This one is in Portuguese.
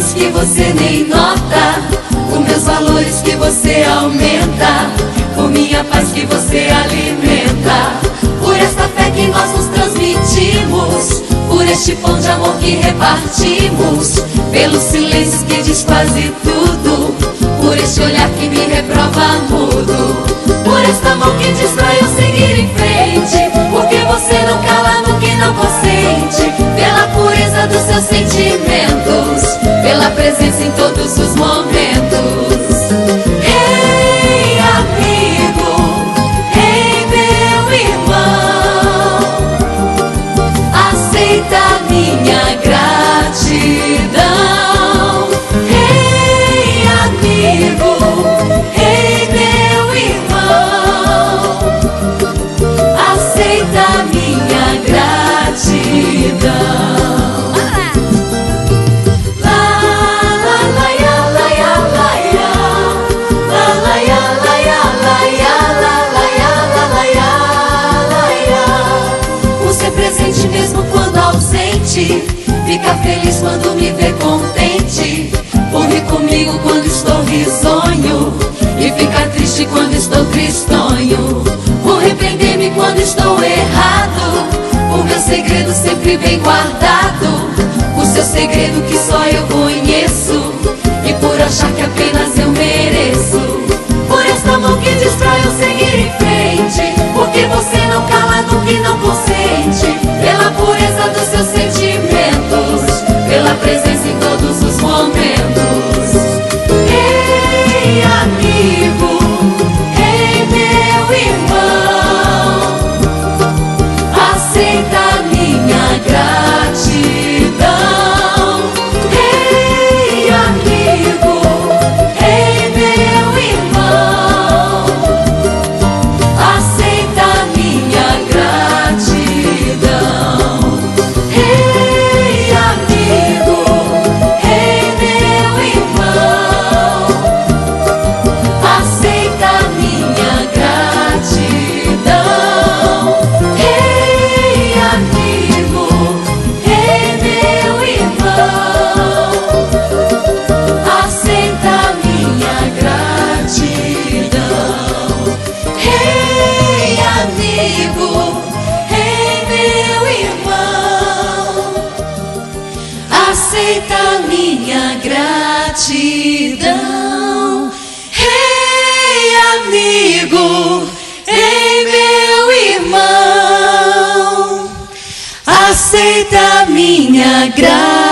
momentos que você nem nota, com meus valores que você aumenta, com minha paz que você alimenta, por esta fé que nós nos transmitimos, por este pão de amor que repartimos, pelos silêncios que diz quase tudo, por este olhar que me reprova mudo, por esta mão que diz pra eu seguir em frente, porque você não cala no que não consente, pela pureza dos seus sentimentos, pela presença em todos os momentos. Ei, amigo, ei, meu irmão, aceita a minha gratidão. Ei, amigo, ei, meu irmão, aceita a minha gratidão. Fica feliz quando me vê contente, sorri comigo quando estou risonho, e fica triste quando estou tristonho, por repreender-me quando estou errado, o meu segredo sempre bem guardado, o seu segredo que só eu conheço, e por achar que apenas eu mereço, por esta mão que diz pra eu seguir em frente, porque você não cala no que não consente, pela pureza dos seus sentimentos, pela presença em todos os momentos. Ei, amigo, ei, meu irmão, aceita a minha gratidão. Ei, amigo, ei, meu irmão, aceita a minha gratidão. Ei, amigo, ei, meu irmão, aceita a minha gratidão. Ei, amigo, ei, meu irmão, aceita a minha gratidão. Ei, amigo, ei, meu irmão, aceita a minha gratidão. Ei, amigo, ei, meu irmão, aceita a minha gratidão.